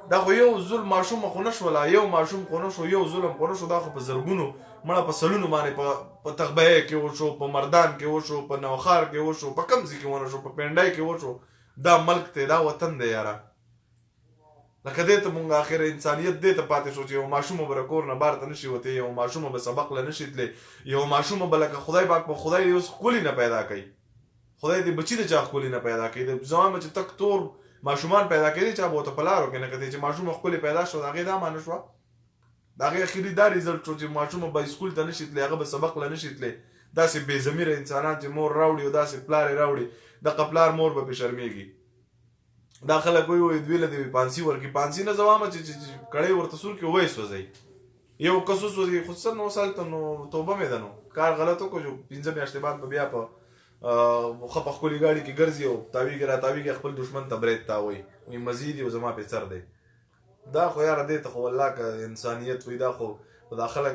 دا خو یو ظلم ماشوم خو نه شوله، یو ماشوم خو نه شو، یو ظلم خو نه شو، دا خو په زرګونو مړه په سلونو باندې په تغبیه کې وشو، په مردان کې وشو، په نوخار کې وشو، په کوم ځای کې ونه شو، په پنډای کې وشو. دا ملک دی، دا وطن دی یاره. لکه دې ته مونږ آخر انسانیت دې ته پاتې شو چې یو ماشوم به کور نه بار ته نشي وتی، یو ماشوم به سبق له نشي تللی، یو ماشوم به لکه خدای پاک په خدای دې اوس ښکلي نه پیدا کوي، خدای دې بچي د چا ښکلي نه پیدا کوي. د زما چې تک تور ماشومان پیدا کړي چا به ورته په لارو کې نه کتې چې ماشوم ښکلي پیدا شو، د هغې دا معنی شوه، د هغې اخري دا ریزلټ شو چې ماشوم به سکول ته نشي تللی، هغه به سبق له نشي تللی. داسې بې ضمیره انسانان چې مور راوړي او داسې پلار یې راوړي، دغه پلار مور به پرې شرمېږي. دا خلک وایي دوی له دې پانسي ورکړي، پانسي نه زه وایم چې کړۍ ورته سور کړي وایي سوځئ، یو کس وسوځي خو څه 9 سال ته نو توبه مې ده، نو کار غلط وکړو چې 15 میاشتې بعد به بیا په ښه په ښکلې ګاډي کې ګرځي او تاویږي را تاویږي، خپل دښمن ته برید تاوایي، وایي مزید یو زما پې سر دی. دا خو یاره دې ته خو والله که انسانیت وي، دا خو دا خلک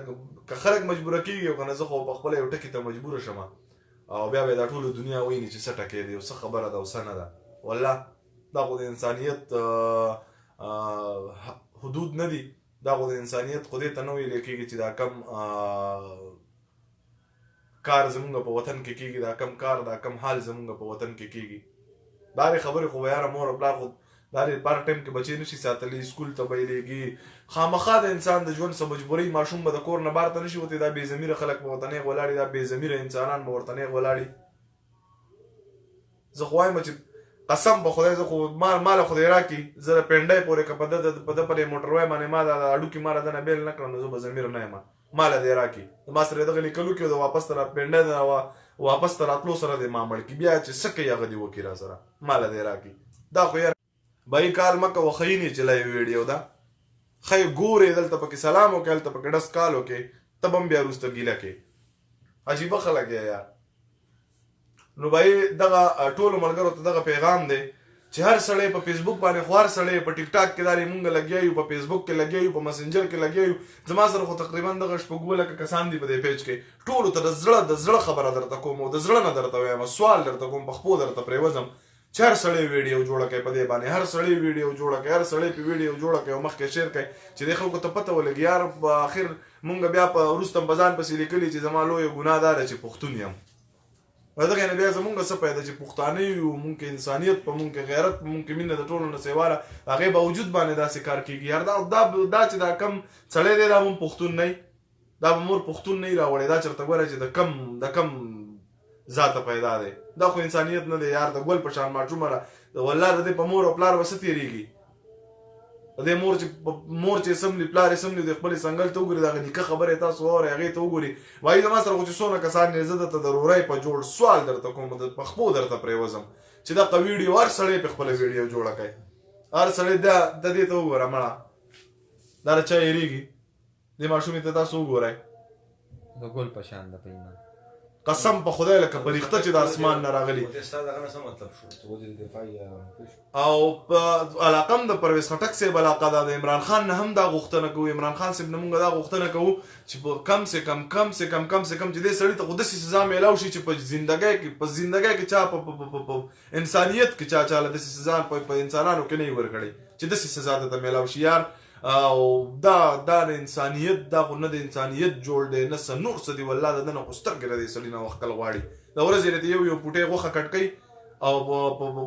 که خلک مجبوره کېږي او که نه، زه خو په خپله یو ټکي ته مجبوره شم او بیا به دا ټوله دنیا ویني چې څه ټکی دی او څه خبره ده او څه نه ده. والله دا خو د انسانیت حدود نه دي، دا خو د انسانیت خو دې ته نه ویلی کېږي چې دا کم کار زمونږ په وطن کې کېږي، دا کم کار دا کم حال زمونږ په وطن کې کېږي. دا هرې خبرې خو به یاره مور او پلار خو دا هرې پار ټایم کې بچې نشي ساتلی، سکول ته بیلیږي، خامخا د انسان د ژوند څه مجبورۍ ماشوم به د کور نه بار ته نشي وتی، دا بې ضمیره خلک به ورته نیغ ولاړي، دا بې ضمیره انسانان به ورته نیغ ولاړي. زه خو وایم چې قسم په خدای، زه خو ماله خدای راکړي، زه د پنډۍ پورې که په ده پرې موټروی باندې ما دا هډوکي ما له دنه بېل نه کړم، نو زه به ضمیر نه یم، ماله دې راکړي. ما سره دغه لیکلو کې د واپس ته پنډۍ د واپس ته راتلو سره دې ما مړ کړي، بیا چې څه کوي هغه دې وکړي را سره، ماله دې راکړي. دا خو یاره بهي کال مه کوه، ښه یې نه چلایي ویډیو ده، ښه یې ګورې، دلته پکې سلام وکړې، هلته پکې ډس کال وکړې، ته به هم بیا وروسته ګیله کوې. عجیبه خلک یې یار. نو بهي دغه ټولو ملګرو ته دغه پیغام دی چې هر سړی په فیسبوک باندې، خو هر سړی په ټیک ټاک کې دارې مونږ لګیا یو، په فیسبوک کې لګیا یو، په مسنجر کې لګیا یو. زما سره خو تقریبا دغه شپږ 2 لکه کسان دي په دې پیج کې. ټولو ته د زړه خبره درته کوم او د زړه نه درته وایم، سوال درته کوم، په خپو درته پرېوځم چې هر سړی ویډیو جوړه کوي په دې باندې، هر سړی ویډیو جوړه کوي، هر سړی په ویډیو جوړه کوي او مخکې شیر کوي چې دې خلکو ته پته ولګي. یار په آخر مونږ بیا په وروسته بزان پسې لیکلي چې زما لویه ګناه دا ده چې پښتون یم. دغه نه بیا زمونږ څه پیدا چې پښتانه یو، مونږ کې انسانیت په مونږ کې غیرت په مونږ کې مینه د ټولو نه سیواله، هغې باوجود باندې داسې کار کېږي. یار دا چې دا کم سړی دی دا هم پښتون نه وي، دا به مور پښتون نه وي راوړی، دا چېرته ګوره چې د کم ذاته پیدا دی. دا خو انسانیت نه دی یار. د ګل په شان ماشومه والله د دې په مور او پلار به څه تېرېږي، د دې مور چې سملي پلار یې سملي د خپلې څنګل ته وګوري، دغه نیکه خبرې تاسو واورئ، هغې ته وګوري. وایي زما سره خو چې څونه کسان یې، زه درته د رورۍ په جوړ سوال درته کوم، په خپو درته پرېوځم چې دغه ویډیو هر سړی پې خپله ویډیو جوړه کوي، هر سړی د دې ته وګوره مړه، دا له چا یېرېږي؟ دې ماشومې ته تاسو وګورئ، د ګل په شان ده په ایمان، قسم په خدای لکه پریخته چې د اسمان نه راغلي. او په علاقه هم د پرویز خټک صاحب علاقه ده، د عمران خان نه هم دا غوښتنه کوو، عمران خان صاحب نه مونږ دا غوښتنه کوو چې کم سے کم چې دې سړي ته خو داسې سزا میلاو شي چې په زندګۍ کې چا په انسانیت کې چاله داسې سزا په انسانانو کې نه وي ورکړی چې داسې سزا ته میلاو شي. یار او دا د انسانیت، دا خو نه د انسانیت جوړ دی نه څه نور څه دي. والله د ده نه خو سترګې د دې سړي نه وښکل غواړي، د ورځې نه یو پوټی غوښه کټ کوي او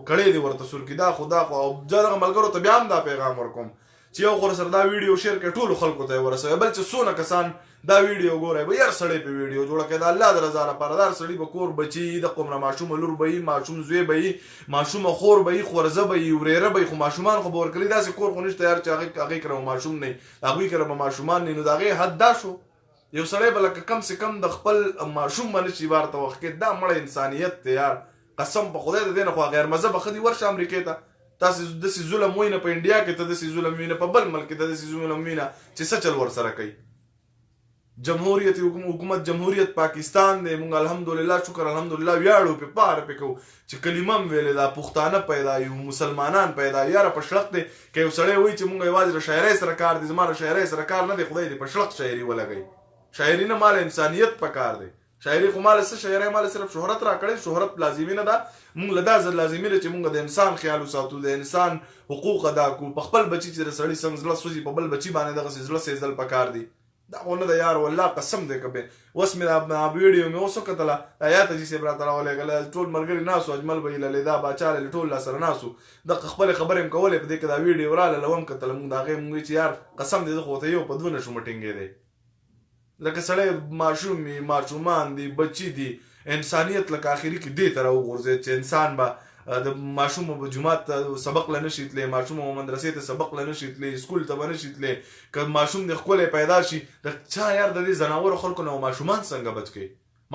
کړی دې ورته سور کړي. دا خو او زه دغه ملګرو ته بیا هم دا پیغام ورکوم چې یو خو سره دا ویډیو شیر کړئ، ټولو خلکو ته یې ورسوئ، بل چې څونه کسان دا ویډیو ګورئ به هر سړی په ویډیو جوړه کړي، د الله د رضا لپاره. دا هر سړي به کور بچي، د قومره ماشومه لور به وي، ماشوم زوی به وي، ماشومه خور به وي، خورزه به وي، ورېره به وي، خو ماشومان خو به ورکړي. داسې کور خو نشته یار چې هغې کره به ماشوم نه وي، هغوی کره به ماشومان نه وي. نو د هغې حد دا شو یو سړی به لکه کم سے کم د خپل ماشوم به نشي بار ته وخت کې. دا مړه انسانیت دی یار، قسم په خدای د دې نه خو غیر مذهبه ښه دي ورشه امریکې ته، تاسې داسې ظلم وینه په انډیا کې، ته داسې ظلم وینه په بل ملک کې، ته داسې ظلم وینه چې څه چل ورسره کوي. جمهوریت حکومت جمهوریت پاکستان دی، مونږ الحمدلله شکر الحمدلله ویاړو پې پاره پې کوو چې کلمه هم ویلې ده، پښتانه پیدا یو، مسلمانان پیدا. یاره په شړق دی که یو سړی وایي چې مونږ یوازې له شاعرۍ سره کار دی، زما له شاعرۍ سره کار نه دی، خدای دې په شړق شاعري ولګوي. شاعري نه، مال انسانیت په کار دی. شاعري خو مال څه شاعري مال صرف شهرت را کړی شهرت لازمي نه ده مونږ له دا لازمي ده چې مونږ د انسان خیال وساتو د انسان حقوق ادا کو په خپل بچی چې سړی څنګه زړه سوځي په بل بچی باندې دغه زړه سېزل پکار دی دا ونه د یار والله قسم دې کبه وس مې دا ویډیو مې اوسو کتله آیات چې سبرا تعالی ولګل ټول مرګري ناسو اجمل به له دا باچا له ټول سره ناسو د خپل خبرې مکولې په دې کې دا ویډیو رااله لوم کتل مونږ دا غي مونږ چې یار قسم دې خو ته یو په دونه شو مټینګې دی لکه سړی ماشوم ماشومان دي بچی دي انسانیت لکه اخیری کې دې تر وګورځي چې انسان به د ماشوم په جمعات سبق لنه شیتلې ماشوم په مدرسې ته سبق لنه شیتلې سکول ته ونه شیتلې که ماشوم د خپل پیدا شي د چا یار د دې زناور خلکو نو ماشومان څنګه بچ کی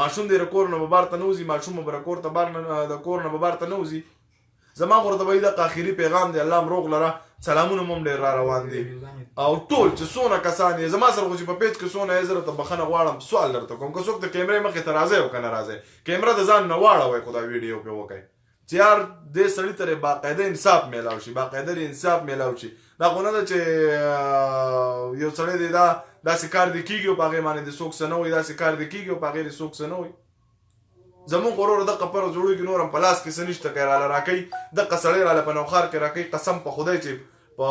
ماشوم د رکور نه بار ته نوزي ماشوم به رکور ته بار نه د کور نه بار ته نوزي زما غوړه وای د اخیری پیغام دی الله مروغ لره سلامونه مم ډیر را روان دي او ټول چې سونه کسان زما سره خو چې په پیج کې سونه عزت ته بخنه غواړم سوال درته کوم که څوک د کیمرې مخې ته راځي او کنه راځي کیمرا د ځان نه واړه وای خدای ویډیو په وکای چې یار دې سړی ته باقاعده انصاف میلاو شي باقاعده انصاف میلاو شي دا غونه ده چې یو سړی دی دا داسې کار دی کیږي او پاغه باندې د سوک سنوي داسې کار دی کیږي او پاغه د سوک سنوي زمون غرور د قپر جوړوي نورم پلاس کې سنشته کړه راکې د قصړې را په نوخار کې راکې قسم په خدای چې په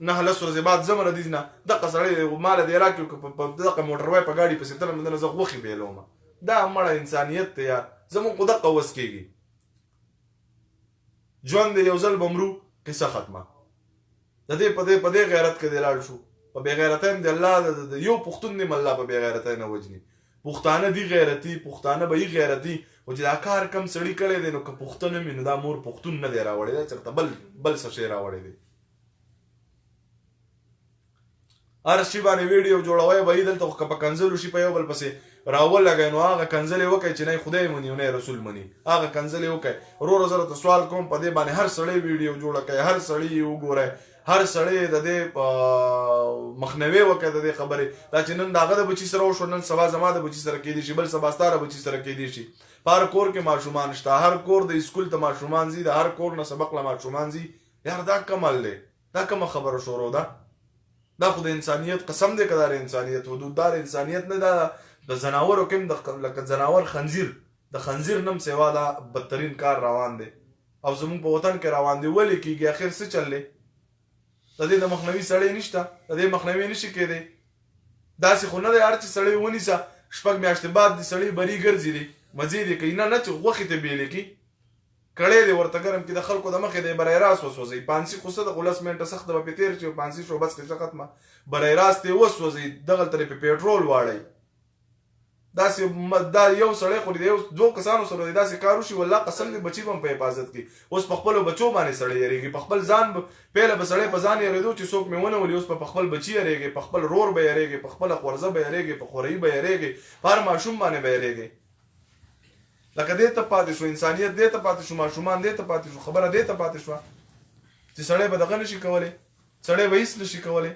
نه لس ورځې بعد زمره دي نه د قصړې مال دی راکې په دغه موټر وای په گاډي په ستر مندنه زه غوخي بیلوم دا مړه انسانیت ته یار زمون خدا قوس کېږي ژوند یو ځل بمرو قصه ختمه د دې په دې غیرت کې دلال شو په بے غیرتۍ د الله د یو پښتون نه الله په بے غیرتۍ نه وجني پښتانه دی غیرتی پښتانه به غیرتی او چې دا کار کم سړی کړي دي نو که پښتون مې دا مور پښتون نه دی راوړی دا چرته بل څه شی راوړی دی هر شي باندې ویډیو جوړوي به دلته که په کنزلو شي په یو بل پسې راول لګای نو هغه کنزلې وکړي چې نه خدای مونږ نه رسول مني هغه کنزلې وکړي ورو زره ته سوال کوم په دې باندې هر سړی ویډیو جوړ کړي هر سړی وګوري هر سړی د دې مخنوي وکړي د دې خبرې دا چې نن داغه د بچی سره وشو نن سبا زما د بچی سره کې دي شي بل سبا ستاره بچی سره کې دي شي هر کور کې ماشومان شته هر کور د اسکول ته ماشومان زی د هر کور نه سبق لا ماشومان زی یار دا کمال دی دا کوم خبره شروع ده دا خو د انسانیت قسم دی کدار انسانیت حدوددار انسانیت نه دا د زناورو کوم د لکه زناور خنزیر د خنزیر نم سیوا دا بدترین کار روان دی او زمون په وطن کې روان دی ولې کیږي اخر څه چللې د دې د مخنوي سړی نشته د دې مخنوي نشي کېدی داسې خو نه دی هر چې سړی ونیسه شپږ میاشتې بعد د سړی بری ګرځي دی مزید یې کوي نه چې غوښې ته بیلې کی کړی دی ورته ګرم کې د خلکو د مخې دی برای راست وسوځي پانسي خو څه د 15 منټه سخته به تیر چې پانسي شو بس کې ختمه برای راست یې وسوځي دغه ترې په پېټرول واړی داسې دا یو سړی خو دی یو دوه کسانو سره داسې کار وشي والله قسم دې بچي به په حفاظت کې اوس په خپل بچو باندې سړی یریږي په خپل ځان پهله به سړی په ځان یریدو چې څوک مې ونه ولي اوس په خپل بچي یریږي په خپل رور به یریږي په خپل خورزه به یریږي په خورۍ به یریږي په هر ماشوم باندې به یریږي لکه دې ته پاتې شو انسانیت دې ته پاتې شو ماشومان دې ته پاتې شو خبره دې ته پاتې شو چې سړی به دغه نشي کولی سړی به هیڅ نشي کولی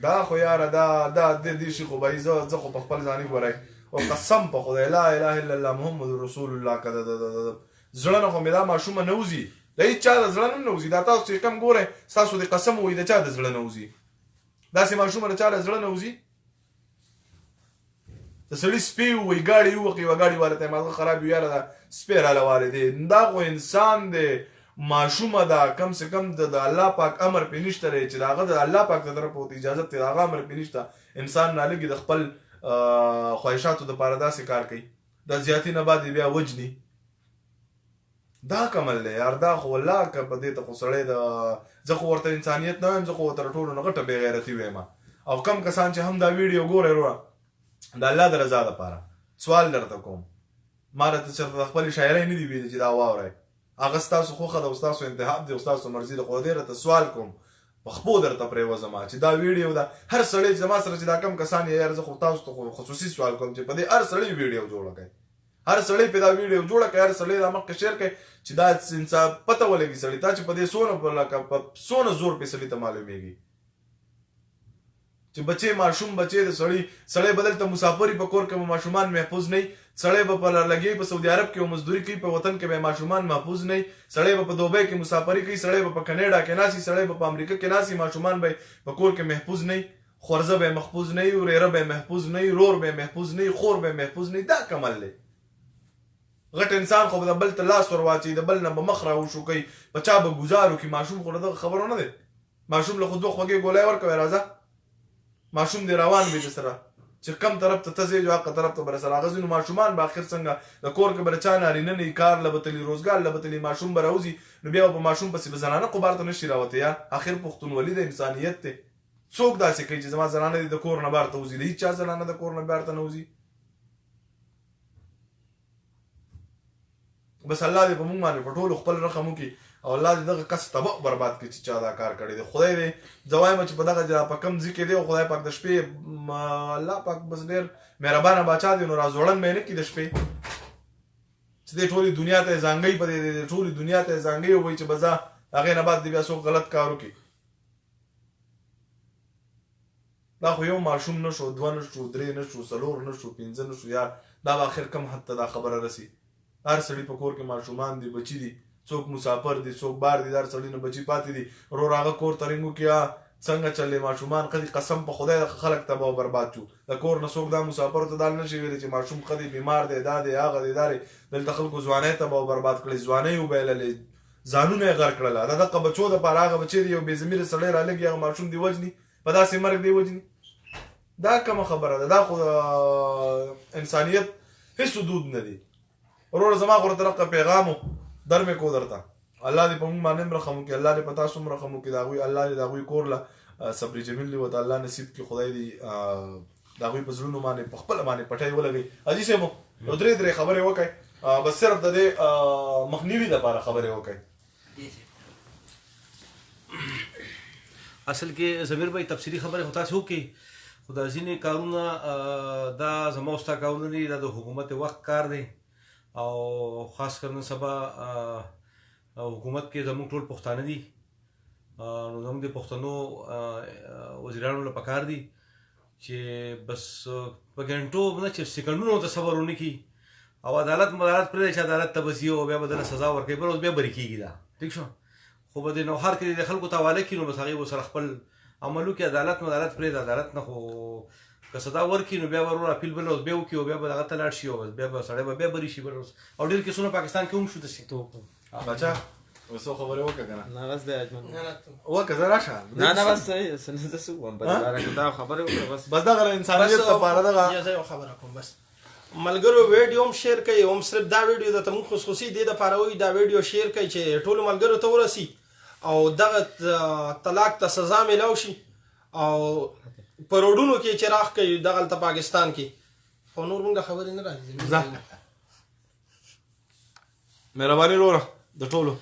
دا خو یاره دا دې شي خو به زه خو په خپل ځاني ګورئ او قسم په خدای لا اله الا الله محمد رسول الله که زړه نه خو مې دا ماشومه نه وځي د هېڅ چا د زړه نه وځي دا تاسو چې کم ګورئ ستاسو د قسم وایي د چا د زړه نه وځي داسې ماشومه د چا د زړه نه وځي د سړي سپی ووایي ګاډي ووقي یوه ګاډي والا ته ماغه خراب وي یاره دا سپی راله والی دی دا خو انسان دی ماشومه ده کم سے کم د الله پاک امر پې نشته دی چې د هغه د الله پاک د طرفه اجازت دی د هغه امر پې نشته انسان نالګي د خپل خواهشاتو دپاره داسې کار کوي د زیاتي نه بعد بیا وجني دا کمل دی یار دا خو والله که په دې ته خو سړی د زه خو ورته انسانیت نه وایم زه خو تر ټولو نه غټه بې غیرتي وایم او کم کسان چې هم دا ویډیو ګورئ وروره د الله د رضا دپاره سوال درته کوم ما راته چېرته د خپلې شاعرۍ نه دي ویلي چې دا واورئ هغه ستاسو خوښه ده او ستاسو انتخاب دی او ستاسو مرضي ده خو دې راته سوال کوم په خپو درته پرېوځم چې دا ویډیو ده هر سړی چې زما سره چې دا کم کسان یې یار زه خو تاسو ته خصوصي سوال کوم چې په دې هر سړی ویډیو جوړه کړئ هر سړی په دا ویډیو جوړه کړئ هر سړی دا مخکې شیر کړئ چې دا انسان پته ولګي سړی ته چې په دې څونه زور په سړي ته معلومیږي چې بچې ماشوم بچې د سړی بدل ته مسافري په کور کې ماشومان محفوظ نه سړی به په لګي په سعودي عرب کې مزدوري کوي په وطن کې به ماشومان محفوظ نه سړی به په دوبۍ کې مسافري کوي سړی به په کینیډا کې ناسي سړی به په امریکا کې ناسي ماشومان به په کور کې محفوظ نه خورزه به محفوظ نه وي، وريره به محفوظ نه وي، رور به محفوظ نه وي، خور به محفوظ نه وي. دا کمل دی. غټ انسان خو د بل ته لاس ور واچي، د بل نه به مخ راوشو کوي، په چا به ګزار وکړي. ماشوم خو دغه خبرو نه دی. ماشوم له خو دوه خوږې ګولۍ ورکوي، راځه ماشوم دې روان وي درسره چې کم طرف ته ته ځې جو هغه طرف ته به رسره هغه ځي. نو ماشومان به اخر څنګه د کور کې به د چا نارینه نه وي، کار له به تلي، روزګار له به تلي، ماشوم به راوځي. نو بیا به په ماشوم پسې به زنانه قبار ته نه شي راوتی. یار اخر پښتونولي د انسانیت دی. څوک داسې کوي چې زما زنانه دې د کور نه بهر ته وځي؟ د هېچ چا زنانه د کور نه بهر ته نه وځي. بس الله دې په موږ باندې په ټولو خپل رحم وکړي او الله دې دغه کس تباہ برباد کړي چې چا دا کار کړی دی. خدای دې زوایم چې په دغه ځای په کم ځای کې دی او خدای پاک د شپې الله پاک بس ډېر مهربانه باچا دی. نو راځوړن مې نه کړي د شپې چې دې ټولې دنیا ته ځانګۍ په دې ټولې دنیا ته ځانګۍ ووایي چې بس هغې نه بعد دې بیا څوک غلط کار وکړي. دا خو یو ماشوم نه شو، دوه نه شو، درې نه شو، څلور نه شو، پنځه نه شو. یار دا به آخر کم حد ته دا خبره رسي. هر سړي په کور کې ماشومان دي، بچي دي، څوک مسافر دي، څوک بار دي، هر سړي نه بچي پاتې دي. ورور هغه کور ته رنګ وکړي څنګه چلې ماشومان خدي قسم په خدای خلک تباہ او برباد شو. د کور نه څوک دا مسافر ته دا نه شي ویلی چې ماشوم خدي بیمار دی، دا دی، هغه دی، دا دی. دلته خلکو ځوانۍ تباہ او برباد کړې، ځوانۍ وبایللې، ځانونه یې غر کړله. د دغه بچو دپاره هغه بچی دی یو بې ضمیره سړی رالګي هغه ماشوم دی وژني، په داسې مرګ دی وژني. دا کومه خبره ده؟ دا خو انسانیت هیڅ حدود نه دی. ورور زما خو درته پیغام در مې کو درته الله دې په موږ باندې رحم وکړي، الله دې په تاسو هم رحم وکړي. د هغوی الله دې د هغوی کور له صبر جمیل دې ورته الله نصیب کړي. خدای دې د هغوی په زړونو باندې په خپله باندې پټۍ ولګوي. حاجي صاحب یو درې خبرې وکړئ، بس صرف د دې مخنیوي دپاره خبرې وکړئ. اصل کې ضمیر بھائی تفصیلي خبرې خو تاسې وکړي، خو دا ځینې کارونه دا زما او ستا کارونه دي، دا د حکومت وخت کار دی او خاص کر نن سبا حکومت کې زموږ ټول پښتانه دي. نو زموږ د پښتنو وزیرانو له پکار دي چې بس په ګنټو نه چې سکندونو ته صبر ونه کړي او عدالت مدالت پرېږدي چې عدالت ته به ځي او بیا به دله سزا ورکوي، بل اوس بیا بری کېږي. دا ټیک شو، خو به د نوښار کې د خلکو ته حواله کړي نو بس هغې به ورسره خپل عملو کې عدالت مدالت پرېږدي. عدالت نه خو که سزا ورکړي نو بیا به ورور اپیل بل اوس بیا وکړي او بیا به هغه ته لاړ شي او بس بیا به سړی به بیا بری شي. بل اوس او ډېر کیسونه پاکستان کې هم شو داسې. بچا وسو خبرې وکړه که نه؟ نه بس دی اجمل وکړه زه راشه. نه بس صحیح څه نه څه وم په دې باره کې دا خبرې وکړه بس دغه انسانیت دپاره دغه زه یو خبره کوم. بس ملګرو ویډیو هم شیر کوي، هم صرف دا ویډیو درته موږ خصوصي دې دپاره وایو دا ویډیو شیر کوي چې ټولو ملګرو ته ورسي او دغه طلاق ته سزا میلاو شي او په روډونو کې چې راخ کوي دغلته پاکستان کې. خو نور موږ خبرې نه راځي. مهرباني وروره د ټولو